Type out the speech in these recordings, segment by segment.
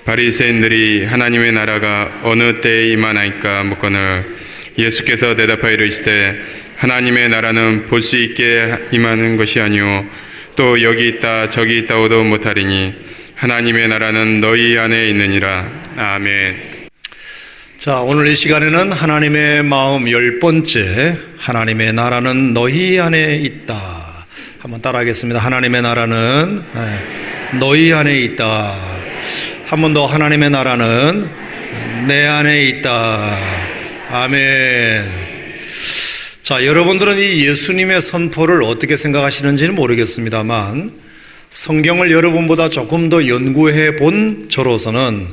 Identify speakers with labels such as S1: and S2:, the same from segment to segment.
S1: 바리새인들이 하나님의 나라가 어느 때에 임하나이까 묻거늘 예수께서 대답하여 이르시되 하나님의 나라는 볼 수 있게 임하는 것이 아니오 또 여기 있다 저기 있다고도 못하리니 하나님의 나라는 너희 안에 있느니라. 아멘.
S2: 자, 오늘 이 시간에는 하나님의 마음 10번째, 하나님의 나라는 너희 안에 있다. 한번 따라하겠습니다. 하나님의 나라는 너희 안에 있다. 한 번 더, 하나님의 나라는 내 안에 있다. 아멘. 자, 여러분들은 이 예수님의 선포를 어떻게 생각하시는지는 모르겠습니다만 성경을 여러분보다 조금 더 연구해 본 저로서는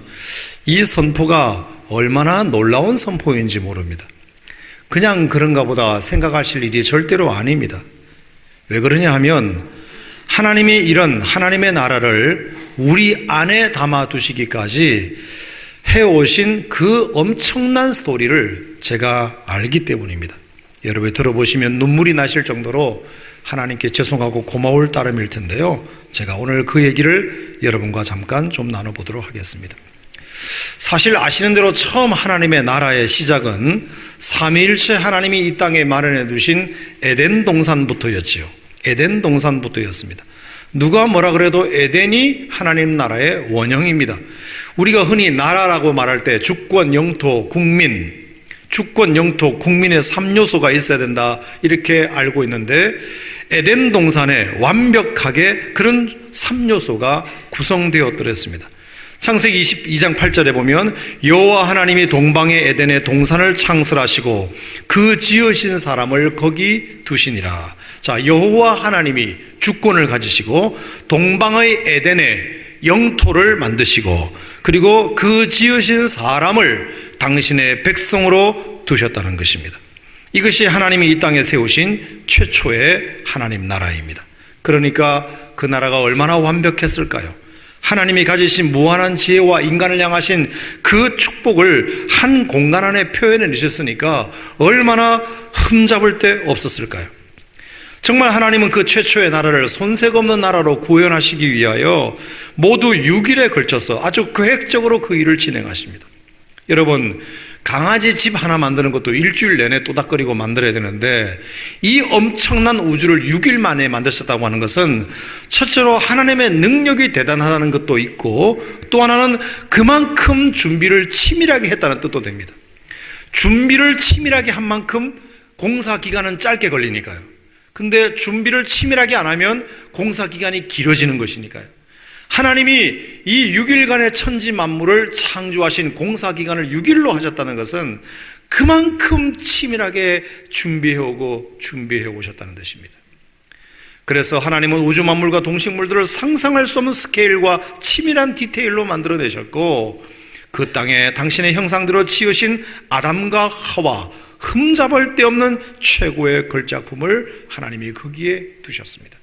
S2: 이 선포가 얼마나 놀라운 선포인지 모릅니다. 그냥 그런가 보다 생각하실 일이 절대로 아닙니다. 왜 그러냐 하면 하나님이 이런 하나님의 나라를 우리 안에 담아두시기까지 해오신 그 엄청난 스토리를 제가 알기 때문입니다. 여러분 들어보시면 눈물이 나실 정도로 하나님께 죄송하고 고마울 따름일 텐데요, 제가 오늘 그 얘기를 여러분과 잠깐 좀 나눠보도록 하겠습니다. 사실 아시는 대로 처음 하나님의 나라의 시작은 삼위일체 하나님이 이 땅에 마련해 두신 에덴 동산부터였지요. 에덴 동산부터였습니다. 누가 뭐라 그래도 에덴이 하나님 나라의 원형입니다. 우리가 흔히 나라라고 말할 때 주권, 영토, 국민, 주권, 영토, 국민의 3요소가 있어야 된다 이렇게 알고 있는데 에덴 동산에 완벽하게 그런 3요소가 구성되었더랬습니다. 창세기 22장 8절에 보면 여호와 하나님이 동방의 에덴의 동산을 창설하시고 그 지으신 사람을 거기 두시니라. 자, 여호와 하나님이 주권을 가지시고 동방의 에덴의 영토를 만드시고 그리고 그 지으신 사람을 당신의 백성으로 두셨다는 것입니다. 이것이 하나님이 이 땅에 세우신 최초의 하나님 나라입니다. 그러니까 그 나라가 얼마나 완벽했을까요? 하나님이 가지신 무한한 지혜와 인간을 향하신 그 축복을 한 공간 안에 표현해 주셨으니까 얼마나 흠잡을 데 없었을까요? 정말 하나님은 그 최초의 나라를 손색 없는 나라로 구현하시기 위하여 모두 6일에 걸쳐서 아주 계획적으로 그 일을 진행하십니다. 여러분, 강아지 집 하나 만드는 것도 일주일 내내 또닥거리고 만들어야 되는데 이 엄청난 우주를 6일 만에 만드셨다고 하는 것은 첫째로 하나님의 능력이 대단하다는 것도 있고 또 하나는 그만큼 준비를 치밀하게 했다는 뜻도 됩니다. 준비를 치밀하게 한 만큼 공사 기간은 짧게 걸리니까요. 근데 준비를 치밀하게 안 하면 공사 기간이 길어지는 것이니까요. 하나님이 이 6일간의 천지 만물을 창조하신 공사 기간을 6일로 하셨다는 것은 그만큼 치밀하게 준비해 오셨다는 뜻입니다. 그래서 하나님은 우주 만물과 동식물들을 상상할 수 없는 스케일과 치밀한 디테일로 만들어내셨고 그 땅에 당신의 형상대로 지으신 아담과 하와 흠잡을 데 없는 최고의 걸작품을 하나님이 거기에 두셨습니다.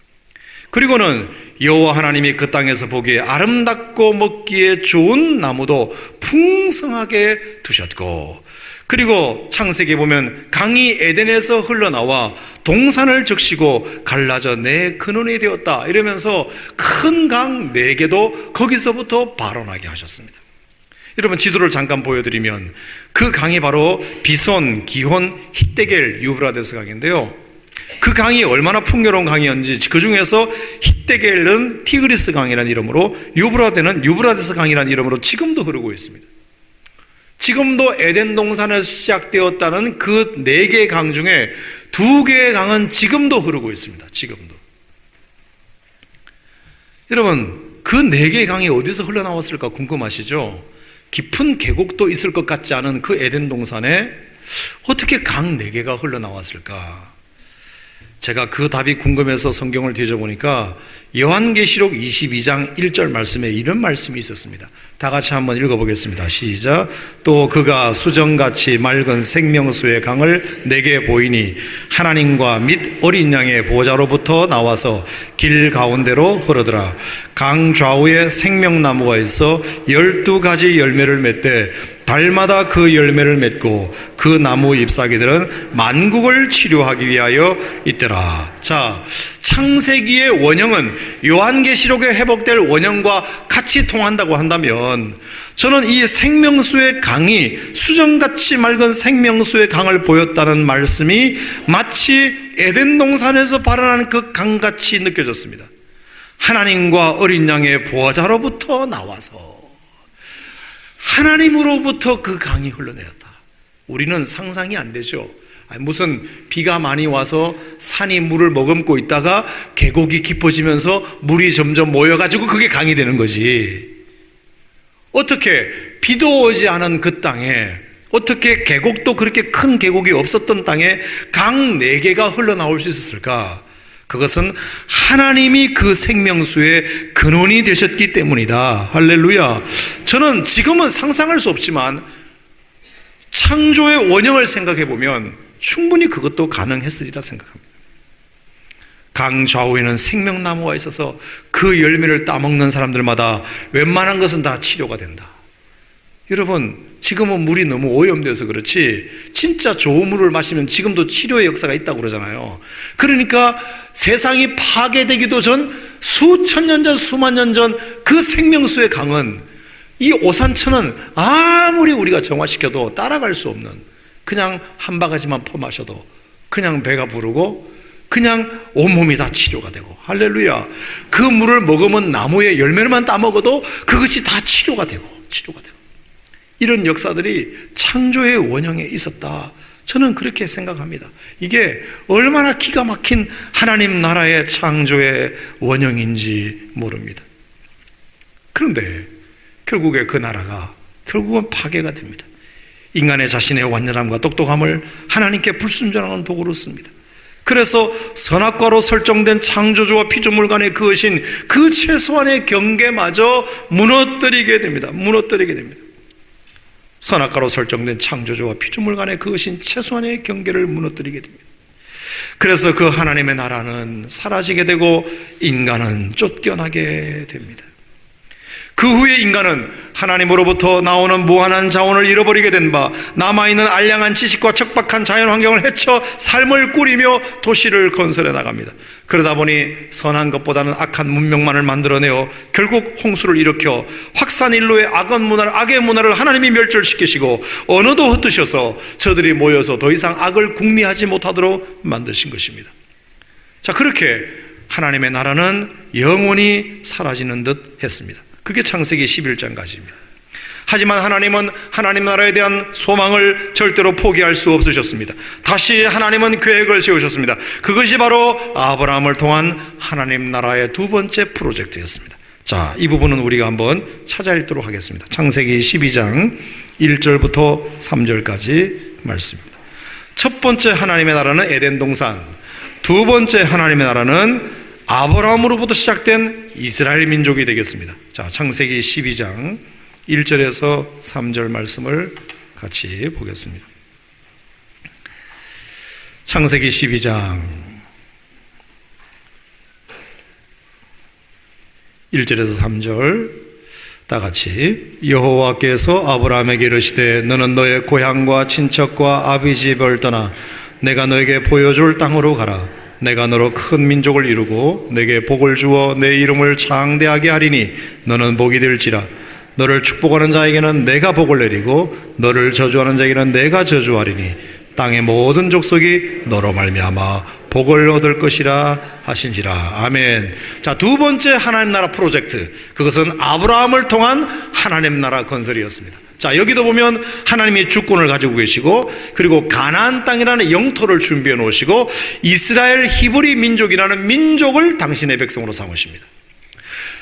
S2: 그리고는 여호와 하나님이 그 땅에서 보기에 아름답고 먹기에 좋은 나무도 풍성하게 두셨고 그리고 창세기에 보면 강이 에덴에서 흘러나와 동산을 적시고 갈라져 내 근원이 되었다 이러면서 큰 강 4개도 거기서부터 발원하게 하셨습니다. 여러분 지도를 잠깐 보여드리면 그 강이 바로 비손, 기혼, 히데겔, 유브라데스 강인데요, 그 강이 얼마나 풍요로운 강이었는지 그 중에서 히데겔은 티그리스 강이라는 이름으로 유브라데는 유브라데스 강이라는 이름으로 지금도 흐르고 있습니다. 지금도 에덴 동산에서 시작되었다는 그 4개의 강 중에 2개의 강은 지금도 흐르고 있습니다. 지금도. 여러분 그 4개의 강이 어디서 흘러나왔을까 궁금하시죠? 깊은 계곡도 있을 것 같지 않은 그 에덴 동산에 어떻게 강 4개가 흘러나왔을까? 제가 그 답이 궁금해서 성경을 뒤져보니까 요한계시록 22장 1절 말씀에 이런 말씀이 있었습니다. 다 같이 한번 읽어보겠습니다. 시작. 또 그가 수정같이 맑은 생명수의 강을 내게 보이니 하나님과 및 어린 양의 보좌로부터 나와서 길 가운데로 흐르더라. 강 좌우에 생명나무가 있어 12가지 열매를 맺되 달마다 그 열매를 맺고 그 나무 잎사귀들은 만국을 치료하기 위하여 있더라. 자, 창세기의 원형은 요한계시록에 회복될 원형과 같이 통한다고 한다면 저는 이 생명수의 강이 수정같이 맑은 생명수의 강을 보였다는 말씀이 마치 에덴 동산에서 발현한 그 강같이 느껴졌습니다. 하나님과 어린 양의 보호자로부터 나와서 하나님으로부터 그 강이 흘러내렸다. 우리는 상상이 안 되죠. 무슨 비가 많이 와서 산이 물을 머금고 있다가 계곡이 깊어지면서 물이 점점 모여가지고 그게 강이 되는 거지. 어떻게 비도 오지 않은 그 땅에, 어떻게 계곡도 그렇게 큰 계곡이 없었던 땅에 강 4개가 흘러나올 수 있었을까? 그것은 하나님이 그 생명수의 근원이 되셨기 때문이다. 할렐루야. 저는 지금은 상상할 수 없지만 창조의 원형을 생각해 보면 충분히 그것도 가능했으리라 생각합니다. 강 좌우에는 생명나무가 있어서 그 열매를 따먹는 사람들마다 웬만한 것은 다 치료가 된다. 여러분, 지금은 물이 너무 오염돼서 그렇지 진짜 좋은 물을 마시면 지금도 치료의 역사가 있다고 그러잖아요. 그러니까 세상이 파괴되기도 전 수천 년 전, 수만 년 전 그 생명수의 강은, 이 오산천은 아무리 우리가 정화시켜도 따라갈 수 없는, 그냥 한 바가지만 퍼마셔도 그냥 배가 부르고 그냥 온몸이 다 치료가 되고, 할렐루야. 그 물을 먹으면 나무의 열매만 따먹어도 그것이 다 치료가 되고 이런 역사들이 창조의 원형에 있었다. 저는 그렇게 생각합니다. 이게 얼마나 기가 막힌 하나님 나라의 창조의 원형인지 모릅니다. 그런데 결국에 그 나라가 결국은 파괴가 됩니다. 인간의 자신의 완전함과 똑똑함을 하나님께 불순종하는 도구로 씁니다. 그래서 선악과로 설정된 창조주와 피조물 간의 그것인 그 최소한의 경계마저 무너뜨리게 됩니다. 선악과로 설정된 창조주와 피조물 간의 그것인 최소한의 경계를 무너뜨리게 됩니다. 그래서 그 하나님의 나라는 사라지게 되고 인간은 쫓겨나게 됩니다. 그 후에 인간은 하나님으로부터 나오는 무한한 자원을 잃어버리게 된 바, 남아있는 알량한 지식과 척박한 자연환경을 헤쳐 삶을 꾸리며 도시를 건설해 나갑니다. 그러다 보니 선한 것보다는 악한 문명만을 만들어내어 결국 홍수를 일으켜 확산일로의 악의 문화를 하나님이 멸절시키시고 언어도 흩으셔서 저들이 모여서 더 이상 악을 궁리하지 못하도록 만드신 것입니다. 자, 그렇게 하나님의 나라는 영원히 사라지는 듯 했습니다. 그게 창세기 11장까지입니다. 하지만 하나님은 하나님 나라에 대한 소망을 절대로 포기할 수 없으셨습니다. 다시 하나님은 계획을 세우셨습니다. 그것이 바로 아브라함을 통한 하나님 나라의 두 번째 프로젝트였습니다. 자, 이 부분은 우리가 한번 찾아 읽도록 하겠습니다. 창세기 12장 1절부터 3절까지 말씀입니다. 첫 번째 하나님의 나라는 에덴 동산, 두 번째 하나님의 나라는 아브라함으로부터 시작된 이스라엘 민족이 되겠습니다. 자, 창세기 12장 1절에서 3절 말씀을 같이 보겠습니다. 창세기 12장 1절에서 3절 다 같이. 여호와께서 아브라함에게 이르시되 너는 너의 고향과 친척과 아비 집을 떠나 내가 너에게 보여줄 땅으로 가라. 내가 너로 큰 민족을 이루고 내게 복을 주어 내 이름을 장대하게 하리니 너는 복이 될지라. 너를 축복하는 자에게는 내가 복을 내리고 너를 저주하는 자에게는 내가 저주하리니 땅의 모든 족속이 너로 말미암아 복을 얻을 것이라 하신지라. 아멘. 자, 두 번째 하나님 나라 프로젝트, 그것은 아브라함을 통한 하나님 나라 건설이었습니다. 자, 여기도 보면 하나님이 주권을 가지고 계시고, 그리고 가나안 땅이라는 영토를 준비해 놓으시고 이스라엘 히브리 민족이라는 민족을 당신의 백성으로 삼으십니다.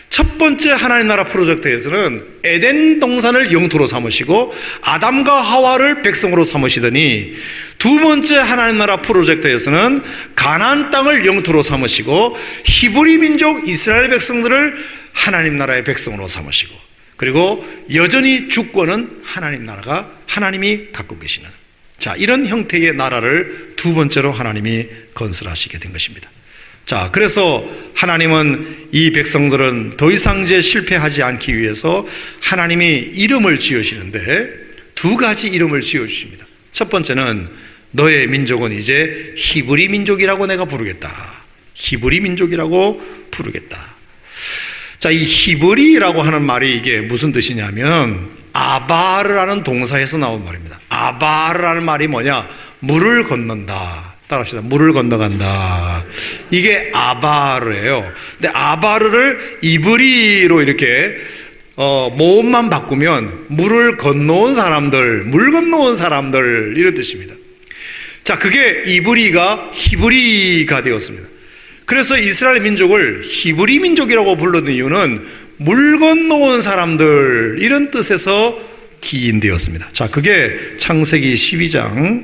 S2: 첫 번째 하나님 나라 프로젝트에서는 에덴 동산을 영토로 삼으시고 아담과 하와를 백성으로 삼으시더니, 두 번째 하나님 나라 프로젝트에서는 가나안 땅을 영토로 삼으시고 히브리 민족 이스라엘 백성들을 하나님 나라의 백성으로 삼으시고, 그리고 여전히 주권은 하나님 나라가 하나님이 갖고 계시는, 자, 이런 형태의 나라를 두 번째로 하나님이 건설하시게 된 것입니다. 자, 그래서 하나님은 이 백성들은 더 이상 이제 실패하지 않기 위해서 하나님이 이름을 지으시는데, 두 가지 이름을 지어주십니다. 첫 번째는 너의 민족은 이제 히브리 민족이라고 내가 부르겠다. 히브리 민족이라고 부르겠다. 자, 이 히브리라고 하는 말이 이게 무슨 뜻이냐면 아바르라는 동사에서 나온 말입니다. 아바르라는 말이 뭐냐? 물을 건넌다. 따라합시다. 물을 건너간다. 이게 아바르예요. 근데 아바르를 이브리로 이렇게 모음만 바꾸면 물을 건너온 사람들, 물 건너온 사람들 이런 뜻입니다. 자, 그게 이브리가 히브리가 되었습니다. 그래서 이스라엘 민족을 히브리 민족이라고 부르는 이유는 물 건너온 사람들 이런 뜻에서 기인되었습니다. 자, 그게 창세기 12장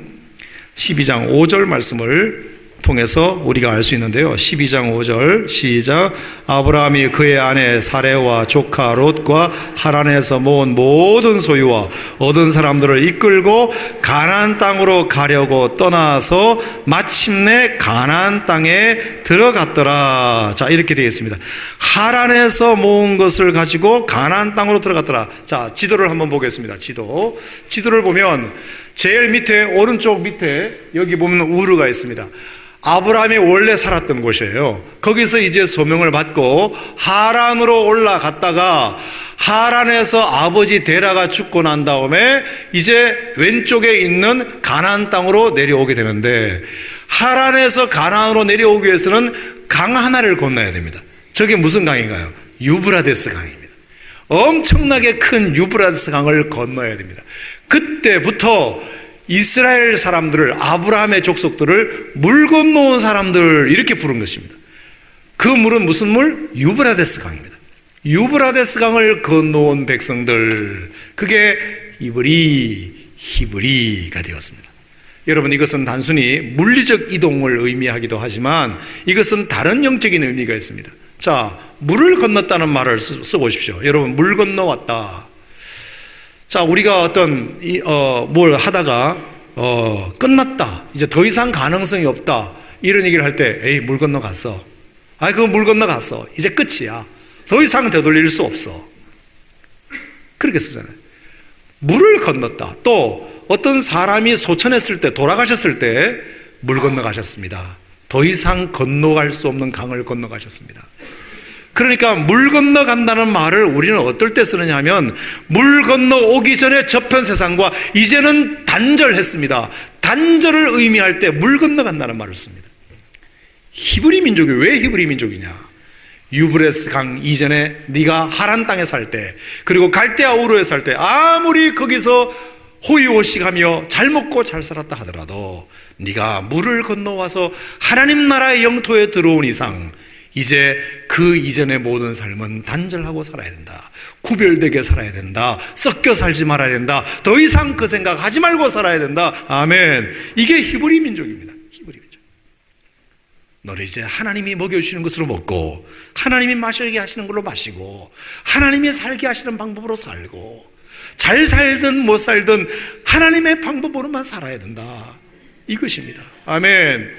S2: 5절 말씀을 통해서 우리가 알 수 있는데요. 12장 5절 시작. 아브라함이 그의 아내 사레와 조카 롯과 하란에서 모은 모든 소유와 얻은 사람들을 이끌고 가나안 땅으로 가려고 떠나서 마침내 가나안 땅에 들어갔더라. 자, 이렇게 되어 있습니다. 하란에서 모은 것을 가지고 가나안 땅으로 들어갔더라. 자, 지도를 한번 보겠습니다. 지도를 보면 제일 밑에 오른쪽 밑에 여기 보면 우르가 있습니다. 아브라함이 원래 살았던 곳이에요. 거기서 이제 소명을 받고 하란으로 올라갔다가 하란에서 아버지 데라가 죽고 난 다음에 이제 왼쪽에 있는 가나안 땅으로 내려오게 되는데, 하란에서 가나안으로 내려오기 위해서는 강 하나를 건너야 됩니다. 저게 무슨 강인가요? 유브라데스 강입니다. 엄청나게 큰 유브라데스 강을 건너야 됩니다. 그때부터 이스라엘 사람들을, 아브라함의 족속들을 물 건너온 사람들 이렇게 부른 것입니다. 그 물은 무슨 물? 유브라데스 강입니다. 유브라데스 강을 건너온 백성들, 그게 히브리가 되었습니다. 여러분, 이것은 단순히 물리적 이동을 의미하기도 하지만 이것은 다른 영적인 의미가 있습니다. 자, 물을 건넜다는 말을 써보십시오. 여러분, 물 건너왔다. 자, 우리가 뭘 하다가 끝났다, 이제 더 이상 가능성이 없다, 이런 얘기를 할 때 에이, 물 건너갔어. 그거 물 건너갔어. 이제 끝이야. 더 이상 되돌릴 수 없어. 그렇게 쓰잖아요. 물을 건넜다. 또 어떤 사람이 소천했을 때, 돌아가셨을 때 물 건너가셨습니다. 더 이상 건너갈 수 없는 강을 건너가셨습니다. 그러니까 물 건너간다는 말을 우리는 어떨 때 쓰느냐 하면, 물 건너오기 전에 저편 세상과 이제는 단절했습니다. 단절을 의미할 때 물 건너간다는 말을 씁니다. 히브리 민족이 왜 히브리 민족이냐? 유브레스 강 이전에 네가 하란 땅에 살 때, 그리고 갈대아 우르에 살 때 아무리 거기서 호의호식하며 잘 먹고 잘 살았다 하더라도 네가 물을 건너와서 하나님 나라의 영토에 들어온 이상 이제 그 이전의 모든 삶은 단절하고 살아야 된다. 구별되게 살아야 된다. 섞여 살지 말아야 된다. 더 이상 그 생각 하지 말고 살아야 된다. 아멘. 이게 히브리 민족입니다. 히브리 민족. 너를 이제 하나님이 먹여주시는 것으로 먹고, 하나님이 마시게 하시는 걸로 마시고, 하나님이 살게 하시는 방법으로 살고, 잘 살든 못 살든 하나님의 방법으로만 살아야 된다. 이것입니다. 아멘.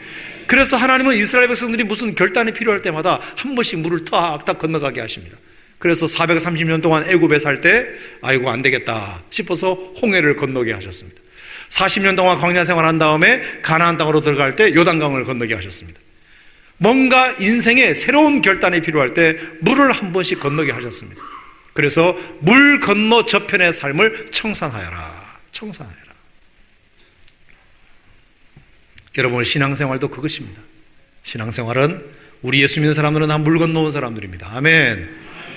S2: 그래서 하나님은 이스라엘 백성들이 무슨 결단이 필요할 때마다 한 번씩 물을 탁탁 건너가게 하십니다. 그래서 430년 동안 애굽에 살 때 아이고 안 되겠다 싶어서 홍해를 건너게 하셨습니다. 40년 동안 광야 생활한 다음에 가나안 땅으로 들어갈 때 요단강을 건너게 하셨습니다. 뭔가 인생에 새로운 결단이 필요할 때 물을 한 번씩 건너게 하셨습니다. 그래서 물 건너 저편의 삶을 청산하여라. 여러분, 신앙생활도 그것입니다. 신앙생활은 우리 예수 믿는 사람들은 다 물 건너온 사람들입니다. 아멘.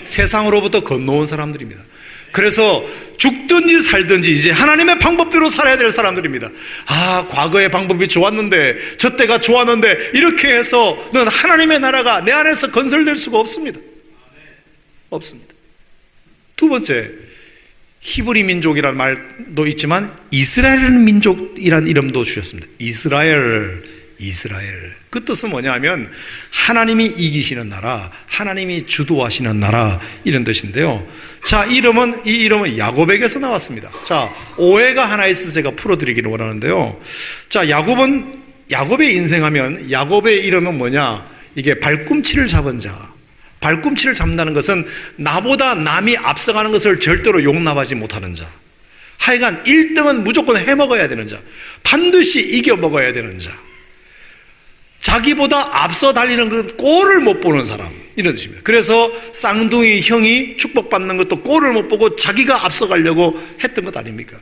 S2: 세상으로부터 건너온 사람들입니다. 그래서 죽든지 살든지 이제 하나님의 방법대로 살아야 될 사람들입니다. 과거의 방법이 좋았는데, 저 때가 좋았는데, 이렇게 해서는 하나님의 나라가 내 안에서 건설될 수가 없습니다. 없습니다. 두 번째, 히브리 민족이라는 말도 있지만 이스라엘 민족이라는 이름도 주셨습니다. 이스라엘. 그 뜻은 뭐냐면 하나님이 이기시는 나라, 하나님이 주도하시는 나라, 이런 뜻인데요. 자, 이 이름은 야곱에게서 나왔습니다. 자, 오해가 하나 있어서 제가 풀어드리기를 원하는데요. 자, 야곱의 인생하면 야곱의 이름은 뭐냐? 이게 발꿈치를 잡은 자. 발꿈치를 잡는다는 것은 나보다 남이 앞서가는 것을 절대로 용납하지 못하는 자. 하여간 1등은 무조건 해먹어야 되는 자, 반드시 이겨먹어야 되는 자, 자기보다 앞서 달리는 그 꼴을 못 보는 사람, 이런 뜻입니다. 그래서 쌍둥이 형이 축복받는 것도 꼴을 못 보고 자기가 앞서가려고 했던 것 아닙니까?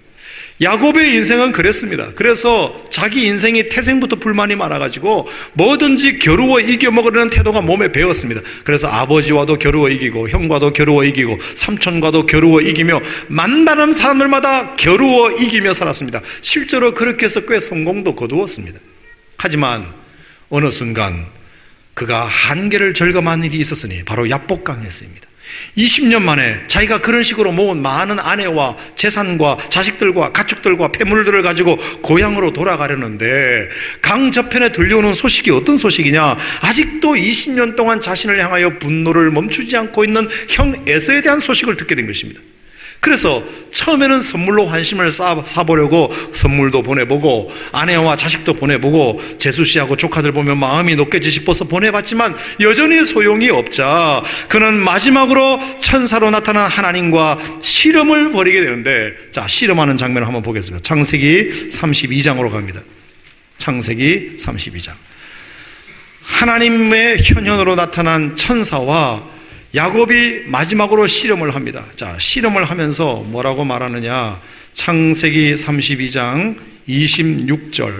S2: 야곱의 인생은 그랬습니다. 그래서 자기 인생이 태생부터 불만이 많아가지고 뭐든지 겨루어 이겨먹으려는 태도가 몸에 배었습니다. 그래서 아버지와도 겨루어 이기고 형과도 겨루어 이기고 삼촌과도 겨루어 이기며 만나는 사람들마다 겨루어 이기며 살았습니다. 실제로 그렇게 해서 꽤 성공도 거두었습니다. 하지만 어느 순간 그가 한계를 절감한 일이 있었으니 바로 야복강에서입니다. 20년 만에 자기가 그런 식으로 모은 많은 아내와 재산과 자식들과 가축들과 폐물들을 가지고 고향으로 돌아가려는데 강 저편에 들려오는 소식이 어떤 소식이냐? 아직도 20년 동안 자신을 향하여 분노를 멈추지 않고 있는 형 에서에 대한 소식을 듣게 된 것입니다. 그래서 처음에는 선물로 환심을 사보려고 선물도 보내보고 아내와 자식도 보내보고 재수 씨하고 조카들 보면 마음이 녹겠지 싶어서 보내봤지만 여전히 소용이 없자 그는 마지막으로 천사로 나타난 하나님과 씨름을 벌이게 되는데, 자, 씨름하는 장면을 한번 보겠습니다. 창세기 32장으로 갑니다. 창세기 32장. 하나님의 현현으로 나타난 천사와 야곱이 마지막으로 씨름을 합니다. 자, 씨름을 하면서 뭐라고 말하느냐? 창세기 32장 26절.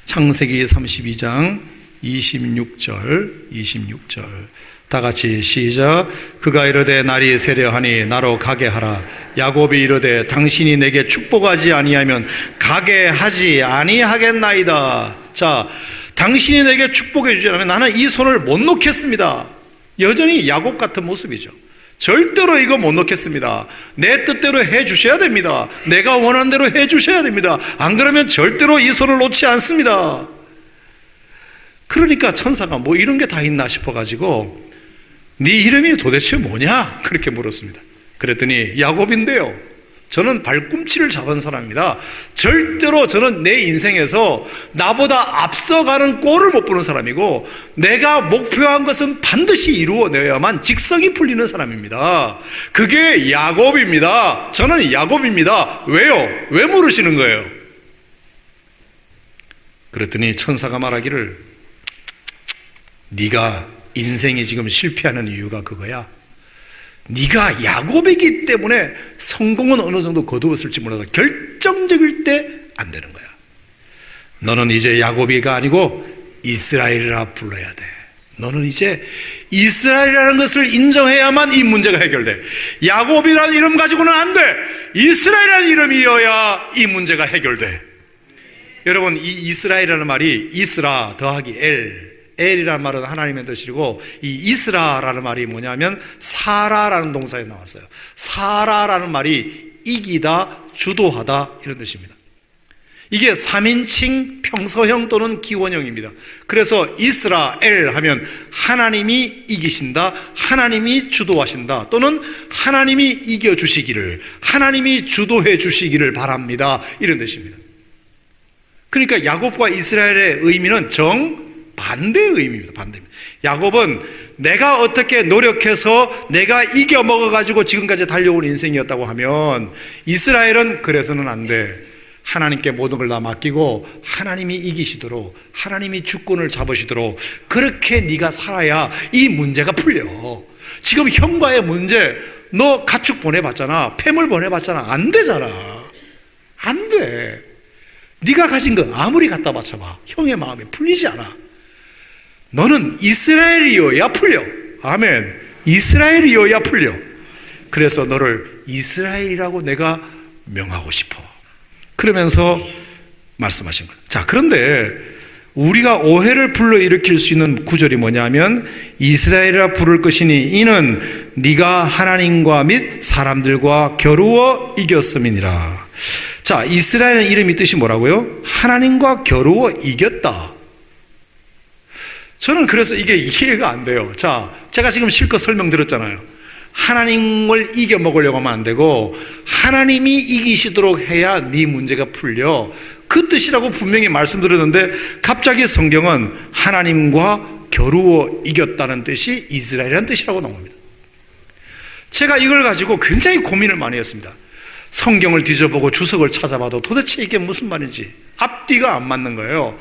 S2: 창세기 32장 26절. 다 같이 시작. 그가 이르되 날이 세려하니 나로 가게 하라. 야곱이 이르되 당신이 내게 축복하지 아니하면 가게 하지 아니하겠나이다. 자, 당신이 내게 축복해 주지 않으면 나는 이 손을 못 놓겠습니다. 여전히 야곱 같은 모습이죠. 절대로 이거 못 놓겠습니다. 내 뜻대로 해 주셔야 됩니다. 내가 원하는 대로 해 주셔야 됩니다. 안 그러면 절대로 이 손을 놓지 않습니다. 그러니까 천사가 뭐 이런 게 다 있나 싶어가지고 네 이름이 도대체 뭐냐? 그렇게 물었습니다. 그랬더니 야곱인데요. 저는 발꿈치를 잡은 사람입니다. 절대로 저는 내 인생에서 나보다 앞서가는 꼴을 못 보는 사람이고 내가 목표한 것은 반드시 이루어내야만 직성이 풀리는 사람입니다. 그게 야곱입니다. 저는 야곱입니다. 왜요? 왜 물으시는 거예요? 그랬더니 천사가 말하기를 네가 인생이 지금 실패하는 이유가 그거야. 네가 야곱이기 때문에 성공은 어느 정도 거두었을지 몰라도 결정적일 때 안 되는 거야. 너는 이제 야곱이가 아니고 이스라엘이라 불러야 돼. 너는 이제 이스라엘이라는 것을 인정해야만 이 문제가 해결돼. 야곱이라는 이름 가지고는 안 돼. 이스라엘이라는 이름이어야 이 문제가 해결돼. 여러분, 이 이스라엘이라는 말이 이스라 더하기 엘이라는 말은 하나님의 뜻이고 이 이스라라는 말이 뭐냐면 사라라는 동사에서 나왔어요. 사라라는 말이 이기다, 주도하다 이런 뜻입니다. 이게 3인칭 평서형 또는 기원형입니다. 그래서 이스라엘 하면 하나님이 이기신다, 하나님이 주도하신다, 또는 하나님이 이겨주시기를, 하나님이 주도해 주시기를 바랍니다, 이런 뜻입니다. 그러니까 야곱과 이스라엘의 의미는 정반대의 의미입니다. 반대입니다. 야곱은 내가 어떻게 노력해서 내가 이겨먹어가지고 지금까지 달려온 인생이었다고 하면, 이스라엘은 그래서는 안 돼. 하나님께 모든 걸 다 맡기고 하나님이 이기시도록, 하나님이 주권을 잡으시도록 그렇게 네가 살아야 이 문제가 풀려. 지금 형과의 문제, 너 가축 보내봤잖아, 폐물 보내봤잖아, 안 되잖아. 안 돼. 네가 가진 거 아무리 갖다 바쳐봐, 형의 마음이 풀리지 않아. 너는 이스라엘이어야 풀려. 아멘. 이스라엘이어야 풀려. 그래서 너를 이스라엘이라고 내가 명하고 싶어. 그러면서 말씀하신 거예요. 자, 그런데 우리가 오해를 불러일으킬 수 있는 구절이 뭐냐면, 이스라엘이라 부를 것이니 이는 네가 하나님과 및 사람들과 겨루어 이겼음이니라. 자, 이스라엘의 이름이 뜻이 뭐라고요? 하나님과 겨루어 이겼다. 저는 그래서 이게 이해가 안 돼요. 자, 제가 지금 실컷 설명드렸잖아요. 하나님을 이겨먹으려고 하면 안 되고 하나님이 이기시도록 해야 네 문제가 풀려. 그 뜻이라고 분명히 말씀드렸는데 갑자기 성경은 하나님과 겨루어 이겼다는 뜻이 이스라엘이라는 뜻이라고 나옵니다. 제가 이걸 가지고 굉장히 고민을 많이 했습니다. 성경을 뒤져보고 주석을 찾아봐도 도대체 이게 무슨 말인지 앞뒤가 안 맞는 거예요.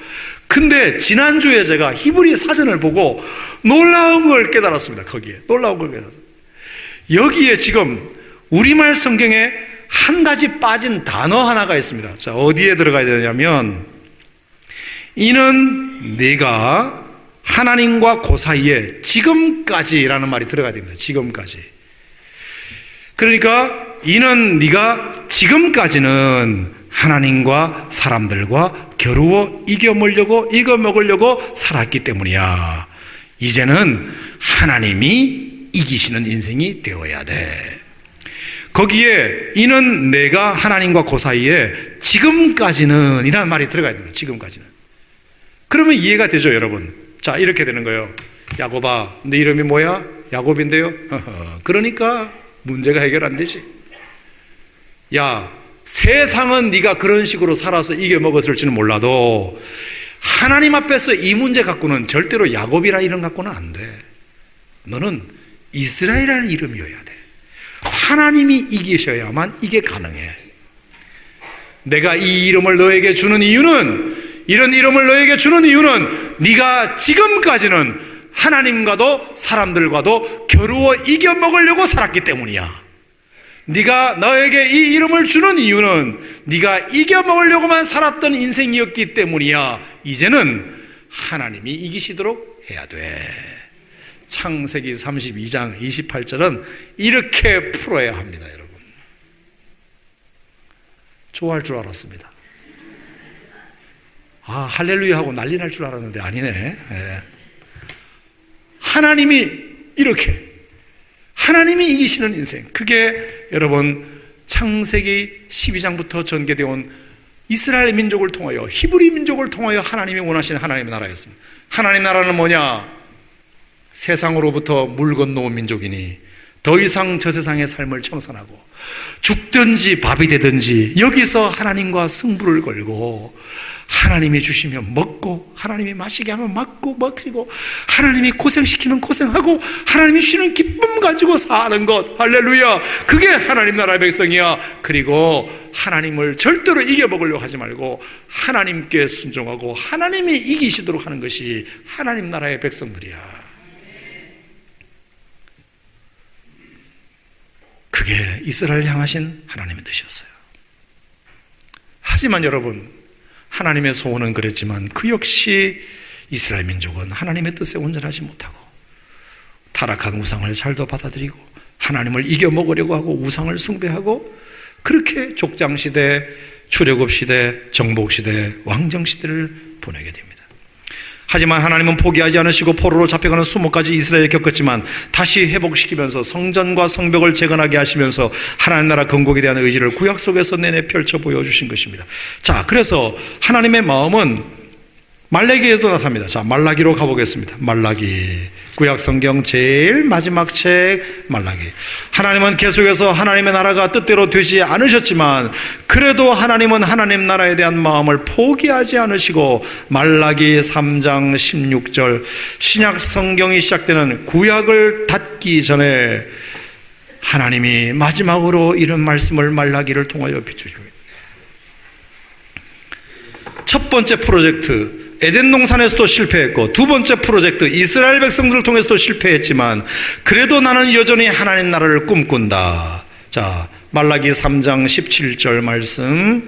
S2: 근데 지난주에 제가 히브리 사전을 보고 놀라운 걸 깨달았습니다. 거기에 놀라운 걸 깨달았어요. 여기에 지금 우리말 성경에 한 가지 빠진 단어 하나가 있습니다. 자, 어디에 들어가야 되냐면 이는 네가 하나님과 그 사이에 지금까지라는 말이 들어가야 됩니다. 지금까지. 그러니까 이는 네가 지금까지는 하나님과 사람들과 겨루어 이겨먹으려고 살았기 때문이야. 이제는 하나님이 이기시는 인생이 되어야 돼. 거기에 이는 내가 하나님과 그 사이에 지금까지는 이라는 말이 들어가야 됩니다. 지금까지는. 그러면 이해가 되죠, 여러분? 자, 이렇게 되는 거예요. 야곱아, 네 이름이 뭐야? 야곱인데요. 그러니까 문제가 해결 안 되지. 야, 세상은 네가 그런 식으로 살아서 이겨먹었을지는 몰라도 하나님 앞에서 이 문제 갖고는 절대로 야곱이라 이름 갖고는 안 돼. 너는 이스라엘이라는 이름이어야 돼. 하나님이 이기셔야만 이게 가능해. 내가 이 이름을 너에게 주는 이유는, 이런 이름을 너에게 주는 이유는 네가 지금까지는 하나님과도 사람들과도 겨루어 이겨먹으려고 살았기 때문이야. 네가 너에게 이 이름을 주는 이유는 네가 이겨먹으려고만 살았던 인생이었기 때문이야. 이제는 하나님이 이기시도록 해야 돼. 창세기 32장 28절은 이렇게 풀어야 합니다, 여러분. 좋아할 줄 알았습니다. 아, 할렐루야 하고 난리 날 줄 알았는데 아니네. 예. 하나님이 이렇게, 하나님이 이기시는 인생, 그게 여러분 창세기 12장부터 전개되어 온 이스라엘 민족을 통하여, 히브리 민족을 통하여 하나님이 원하시는 하나님의 나라였습니다. 하나님 나라는 뭐냐? 세상으로부터 물 건너온 민족이니 더 이상 저 세상의 삶을 청산하고 죽든지 밥이 되든지 여기서 하나님과 승부를 걸고, 하나님이 주시면 먹고 하나님이 마시게 하면 마시고 하나님이 고생시키면 고생하고 하나님이 쉬는 기쁨 가지고 사는 것. 할렐루야. 그게 하나님 나라의 백성이야. 그리고 하나님을 절대로 이겨먹으려고 하지 말고 하나님께 순종하고 하나님이 이기시도록 하는 것이 하나님 나라의 백성들이야. 그게 이스라엘 향하신 하나님의 뜻이었어요. 하지만 여러분, 하나님의 소원은 그랬지만 그 역시 이스라엘 민족은 하나님의 뜻에 온전하지 못하고 타락한 우상을 잘도 받아들이고 하나님을 이겨먹으려고 하고 우상을 숭배하고, 그렇게 족장시대, 출애굽시대, 정복시대, 왕정시대를 보내게 됩니다. 하지만 하나님은 포기하지 않으시고 포로로 잡혀가는 수모까지 이스라엘이 겪었지만 다시 회복시키면서 성전과 성벽을 재건하게 하시면서 하나님 나라 건국에 대한 의지를 구약 속에서 내내 펼쳐 보여주신 것입니다. 자, 그래서 하나님의 마음은 말라기에도 나타납니다. 자, 말라기로 가보겠습니다. 말라기, 구약 성경 제일 마지막 책 말라기. 하나님은 계속해서 하나님의 나라가 뜻대로 되지 않으셨지만 그래도 하나님은 하나님 나라에 대한 마음을 포기하지 않으시고 말라기 3장 16절, 신약 성경이 시작되는 구약을 닫기 전에 하나님이 마지막으로 이런 말씀을 말라기를 통하여 비추십니다. 첫 번째 프로젝트 에덴 동산에서도 실패했고, 두 번째 프로젝트 이스라엘 백성들을 통해서도 실패했지만 그래도 나는 여전히 하나님 나라를 꿈꾼다. 자, 말라기 3장 17절 말씀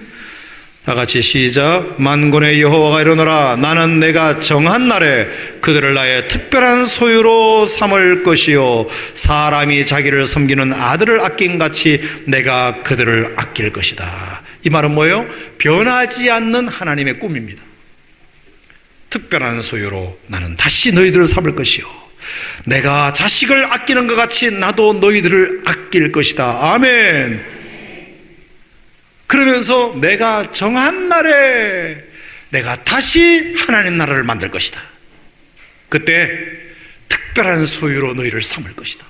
S2: 다 같이 시작. 만군의 여호와가 이르노라, 나는 내가 정한 날에 그들을 나의 특별한 소유로 삼을 것이요 사람이 자기를 섬기는 아들을 아낀같이 내가 그들을 아낄 것이다. 이 말은 뭐예요? 변하지 않는 하나님의 꿈입니다. 특별한 소유로 나는 다시 너희들을 삼을 것이요 내가 자식을 아끼는 것 같이 나도 너희들을 아낄 것이다. 아멘. 그러면서 내가 정한 날에 내가 다시 하나님 나라를 만들 것이다. 그때 특별한 소유로 너희를 삼을 것이다.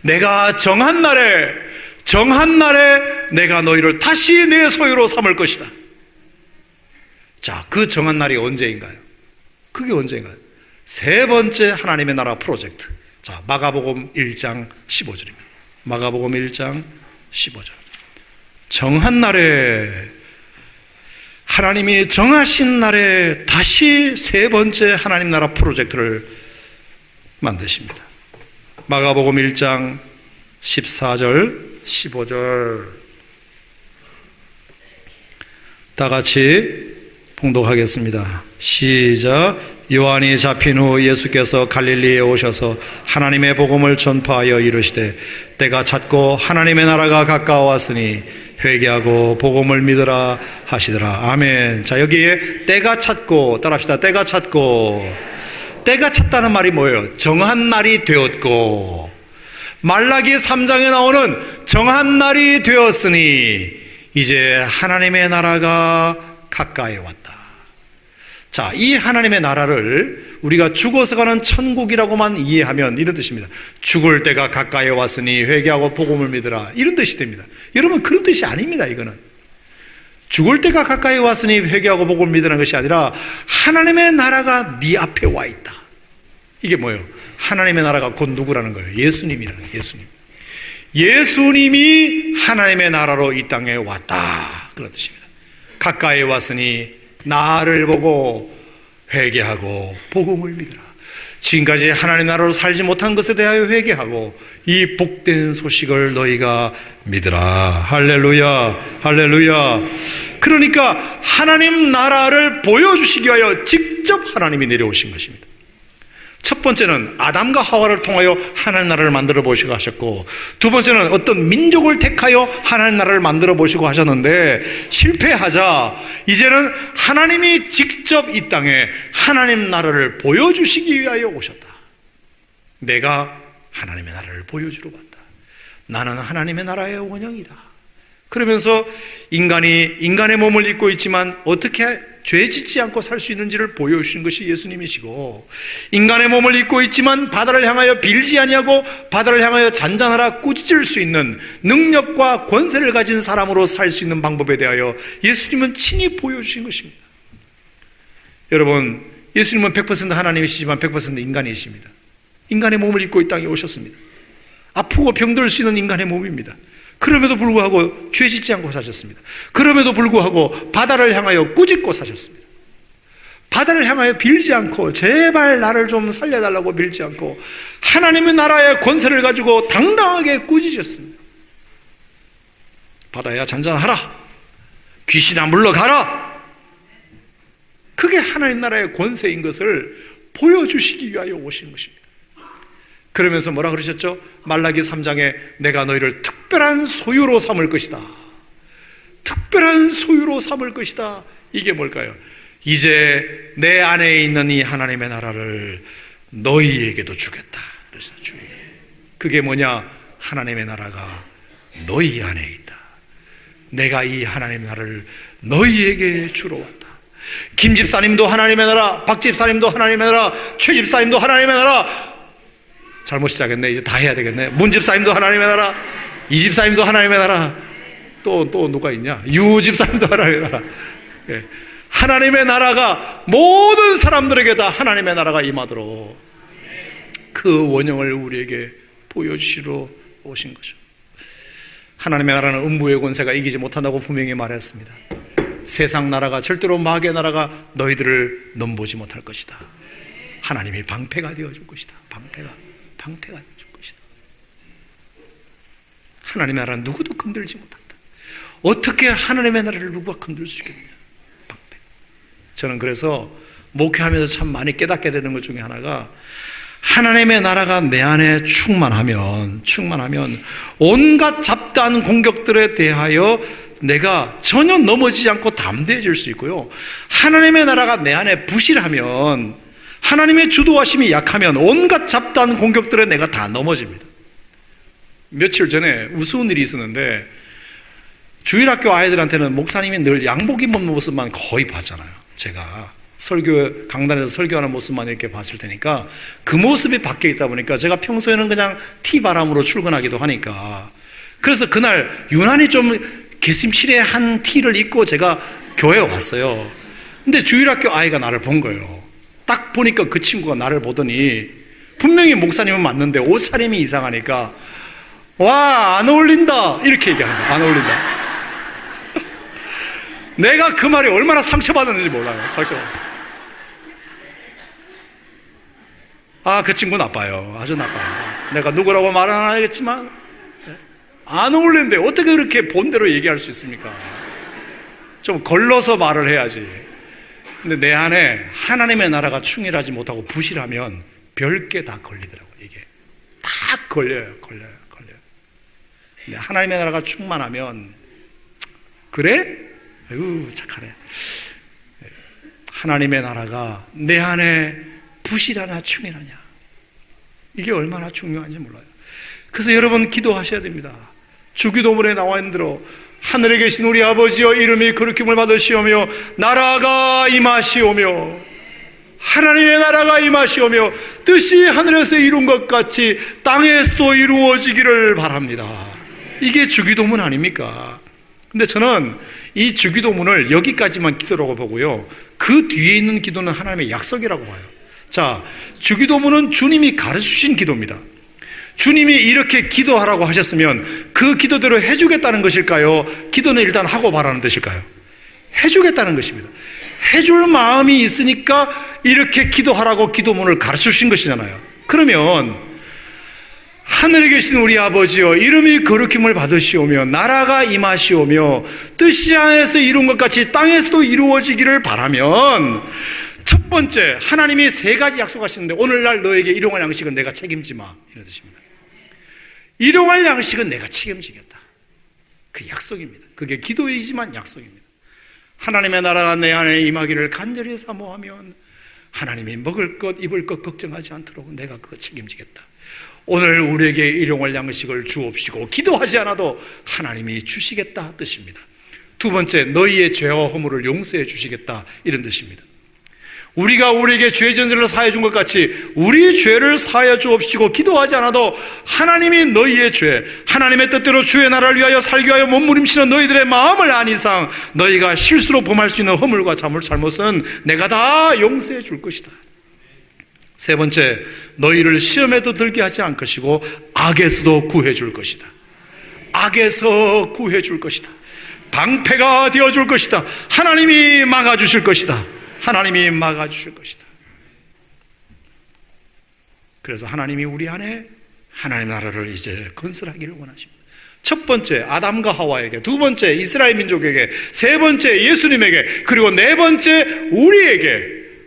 S2: 내가 정한 날에 내가 너희를 다시 내 소유로 삼을 것이다. 자, 그 정한 날이 언제인가요? 그게 언제인가요? 세 번째 하나님의 나라 프로젝트. 자, 마가복음 1장 15절입니다. 마가복음 1장 15절. 정한 날에, 하나님이 정하신 날에 다시 세 번째 하나님 나라 프로젝트를 만드십니다. 마가복음 1장 14절 15절 다 같이 봉독하겠습니다. 시작. 요한이 잡힌 후 예수께서 갈릴리에 오셔서 하나님의 복음을 전파하여 이르시되 때가 찼고 하나님의 나라가 가까워왔으니 회개하고 복음을 믿으라 하시더라. 아멘. 자, 여기에 때가 찼고, 따라합시다. 때가 찼고. 때가 찼다는 말이 뭐예요? 정한 날이 되었고, 말라기 3장에 나오는 정한 날이 되었으니 이제 하나님의 나라가 가까이 왔다. 자, 이 하나님의 나라를 우리가 죽어서 가는 천국이라고만 이해하면 이런 뜻입니다. 죽을 때가 가까이 왔으니 회개하고 복음을 믿으라, 이런 뜻이 됩니다. 여러분, 그런 뜻이 아닙니다. 이거는 죽을 때가 가까이 왔으니 회개하고 복음을 믿으라는 것이 아니라 하나님의 나라가 네 앞에 와 있다. 이게 뭐예요? 하나님의 나라가 곧 누구라는 거예요? 예수님이라는 거예요. 예수님. 예수님이 하나님의 나라로 이 땅에 왔다, 그런 뜻입니다. 가까이 왔으니 나를 보고 회개하고 복음을 믿으라. 지금까지 하나님 나라로 살지 못한 것에 대하여 회개하고 이 복된 소식을 너희가 믿으라. 할렐루야, 할렐루야. 그러니까 하나님 나라를 보여주시기 위하여 직접 하나님이 내려오신 것입니다. 첫 번째는 아담과 하와를 통하여 하나님 나라를 만들어 보시고 하셨고, 두 번째는 어떤 민족을 택하여 하나님 나라를 만들어 보시고 하셨는데, 실패하자 이제는 하나님이 직접 이 땅에 하나님 나라를 보여주시기 위하여 오셨다. 내가 하나님의 나라를 보여주러 왔다. 나는 하나님의 나라의 원형이다. 그러면서 인간이 인간의 몸을 입고 있지만 어떻게 죄 짓지 않고 살 수 있는지를 보여주신 것이 예수님이시고, 인간의 몸을 입고 있지만 바다를 향하여 빌지 아니하고 바다를 향하여 잔잔하라 꾸짖을 수 있는 능력과 권세를 가진 사람으로 살 수 있는 방법에 대하여 예수님은 친히 보여주신 것입니다. 여러분, 예수님은 100% 하나님이시지만 100% 인간이십니다. 인간의 몸을 입고 이 땅에 오셨습니다. 아프고 병들 수 있는 인간의 몸입니다. 그럼에도 불구하고 죄 짓지 않고 사셨습니다. 그럼에도 불구하고 바다를 향하여 꾸짖고 사셨습니다. 바다를 향하여 빌지 않고 제발 나를 좀 살려달라고 빌지 않고 하나님의 나라의 권세를 가지고 당당하게 꾸짖으셨습니다. 바다야 잔잔하라, 귀신아 물러가라. 그게 하나님 나라의 권세인 것을 보여주시기 위하여 오신 것입니다. 그러면서 뭐라 그러셨죠? 말라기 3장에 내가 너희를 특별한 소유로 삼을 것이다. 특별한 소유로 삼을 것이다. 이게 뭘까요? 이제 내 안에 있는 이 하나님의 나라를 너희에게도 주겠다. 그래서 주에게. 그게 뭐냐? 하나님의 나라가 너희 안에 있다. 내가 이 하나님의 나라를 너희에게 주러 왔다. 김 집사님도 하나님의 나라, 박 집사님도 하나님의 나라, 최 집사님도 하나님의 나라. 잘못 시작했네. 이제 다 해야 되겠네. 문 집사님도 하나님의 나라, 이 집사님도 하나님의 나라, 또 누가 있냐? 유 집사님도 하나님의 나라. 예. 하나님의 나라가 모든 사람들에게 다 하나님의 나라가 임하도록 그 원형을 우리에게 보여주시러 오신 거죠. 하나님의 나라는 음부의 권세가 이기지 못한다고 분명히 말했습니다. 세상 나라가, 절대로 마귀의 나라가 너희들을 넘보지 못할 것이다. 하나님이 방패가 되어줄 것이다. 방패가 되어줄 것이다. 하나님의 나라는 누구도 건들지 못한다. 어떻게 하나님의 나라를 누가 건들 수 있겠느냐? 방패. 저는 그래서 목회하면서 참 많이 깨닫게 되는 것 중에 하나가, 하나님의 나라가 내 안에 충만하면 온갖 잡다한 공격들에 대하여 내가 전혀 넘어지지 않고 담대해질 수 있고요, 하나님의 나라가 내 안에 부실하면, 하나님의 주도하심이 약하면 온갖 잡다한 공격들에 내가 다 넘어집니다. 며칠 전에 우스운 일이 있었는데, 주일학교 아이들한테는 목사님이 늘 양복 입은 모습만 거의 봤잖아요. 제가 강단에서 설교하는 모습만 이렇게 봤을 테니까 그 모습이 바뀌어 있다 보니까 제가 평소에는 그냥 티바람으로 출근하기도 하니까, 그래서 그날 유난히 좀 개심치레한 티를 입고 제가 교회에 왔어요. 근데 주일학교 아이가 나를 본 거예요. 딱 보니까 그 친구가 나를 보더니, 분명히 목사님은 맞는데 옷차림이 이상하니까 와, 안 어울린다 이렇게 얘기하는 거야. 안 어울린다. 내가 그 말이 얼마나 상처받았는지 몰라요. 그 친구 나빠요. 아주 나빠요. 내가 누구라고 말 안 하겠지만 안 어울리는데 어떻게 그렇게 본대로 얘기할 수 있습니까? 좀 걸러서 말을 해야지. 근데 내 안에 하나님의 나라가 충실하지 못하고 부실하면 별게 다 걸리더라고요. 이게 다 걸려요. 근데 하나님의 나라가 충만하면 그래? 아유 착하네. 하나님의 나라가 내 안에 부실하나 충실하냐, 이게 얼마나 중요한지 몰라요. 그래서 여러분 기도하셔야 됩니다. 주기도문에 나와 있는 대로 하늘에 계신 우리 아버지여 이름이 거룩힘을 받으시오며 나라가 임하시오며, 하나님의 나라가 임하시오며 뜻이 하늘에서 이룬 것 같이 땅에서도 이루어지기를 바랍니다. 이게 주기도문 아닙니까? 근데 저는 이 주기도문을 여기까지만 기도라고 보고요, 그 뒤에 있는 기도는 하나님의 약속이라고 봐요. 자, 주기도문은 주님이 가르치신 기도입니다. 주님이 이렇게 기도하라고 하셨으면 그 기도대로 해주겠다는 것일까요? 기도는 일단 하고 바라는 뜻일까요? 해주겠다는 것입니다. 해줄 마음이 있으니까 이렇게 기도하라고 기도문을 가르쳐 주신 것이잖아요. 그러면 하늘에 계신 우리 아버지여 이름이 거룩힘을 받으시오며 나라가 임하시오며 뜻이 하늘에서 이룬 것 같이 땅에서도 이루어지기를 바라면, 첫 번째 하나님이 3가지 약속하시는데 오늘날 너에게 일용할 양식은 내가 책임지 마, 이런 뜻입니다. 일용할 양식은 내가 책임지겠다, 그 약속입니다. 그게 기도이지만 약속입니다. 하나님의 나라가 내 안에 임하기를 간절히 사모하면 하나님이 먹을 것 입을 것 걱정하지 않도록 내가 그거 책임지겠다. 오늘 우리에게 일용할 양식을 주옵시고 기도하지 않아도 하나님이 주시겠다 뜻입니다. 두 번째, 너희의 죄와 허물을 용서해 주시겠다, 이런 뜻입니다. 우리가 우리에게 죄 전제를 사해 준 것 같이 우리 죄를 사하여 주옵시고 기도하지 않아도 하나님이 너희의 죄, 하나님의 뜻대로 주의 나라를 위하여 살기 위하여 몸부림치는 너희들의 마음을 안 이상 너희가 실수로 범할 수 있는 허물과 잘못은 내가 다 용서해 줄 것이다. 세 번째, 너희를 시험에도 들게 하지 않을 것이고 악에서도 구해 줄 것이다. 악에서 구해 줄 것이다. 방패가 되어 줄 것이다. 하나님이 막아 주실 것이다. 하나님이 막아주실 것이다. 그래서 하나님이 우리 안에 하나님의 나라를 이제 건설하기를 원하십니다. 첫 번째 아담과 하와에게, 두 번째 이스라엘 민족에게, 세 번째 예수님에게, 그리고 네 번째 우리에게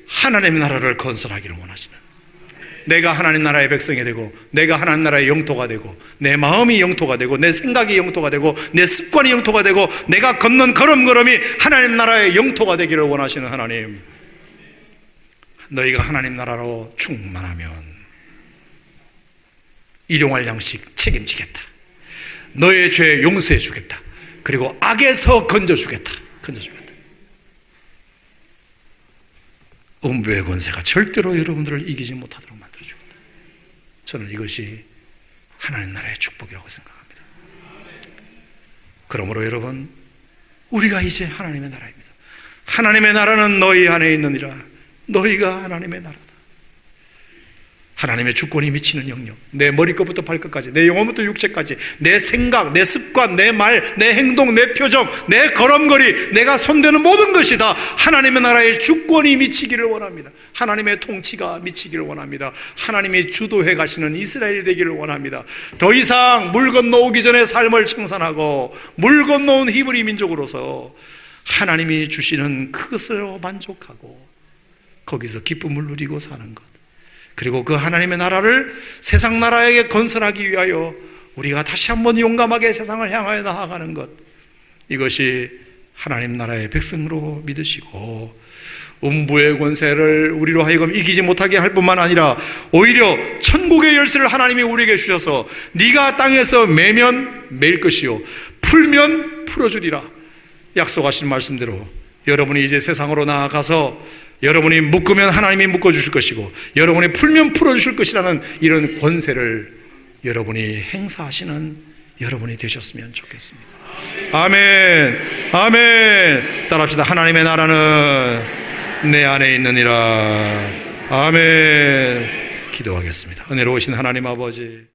S2: 하나님의 나라를 건설하기를 원하시는, 내가 하나님 나라의 백성이 되고 내가 하나님 나라의 영토가 되고 내 마음이 영토가 되고 내 생각이 영토가 되고 내 습관이 영토가 되고 내가 걷는 걸음걸음이 하나님 나라의 영토가 되기를 원하시는 하나님, 너희가 하나님 나라로 충만하면 일용할 양식 책임지겠다. 너의 죄 용서해 주겠다. 그리고 악에서 건져주겠다. 음부의 권세가 절대로 여러분들을 이기지 못하도록 만들어주겠다. 저는 이것이 하나님 나라의 축복이라고 생각합니다. 그러므로 여러분, 우리가 이제 하나님의 나라입니다. 하나님의 나라는 너희 안에 있느니라. 너희가 하나님의 나라다. 하나님의 주권이 미치는 영역, 내 머리끝부터 발끝까지, 내 영혼부터 육체까지, 내 생각, 내 습관, 내 말, 내 행동, 내 표정, 내 걸음걸이, 내가 손대는 모든 것이 다 하나님의 나라의 주권이 미치기를 원합니다. 하나님의 통치가 미치기를 원합니다. 하나님이 주도해 가시는 이스라엘이 되기를 원합니다. 더 이상 물 건너오기 전에 삶을 청산하고 물 건너온 히브리 민족으로서 하나님이 주시는 그것으로 만족하고 거기서 기쁨을 누리고 사는 것, 그리고 그 하나님의 나라를 세상 나라에게 건설하기 위하여 우리가 다시 한번 용감하게 세상을 향하여 나아가는 것, 이것이 하나님 나라의 백성으로 믿으시고 음부의 권세를 우리로 하여금 이기지 못하게 할 뿐만 아니라 오히려 천국의 열쇠를 하나님이 우리에게 주셔서 네가 땅에서 매면 맬 것이요 풀면 풀어주리라 약속하신 말씀대로 여러분이 이제 세상으로 나아가서 여러분이 묶으면 하나님이 묶어주실 것이고 여러분이 풀면 풀어주실 것이라는 이런 권세를 여러분이 행사하시는 여러분이 되셨으면 좋겠습니다. 아멘, 아멘. 따라합시다. 하나님의 나라는 내 안에 있느니라. 아멘. 기도하겠습니다. 은혜로우신 하나님 아버지,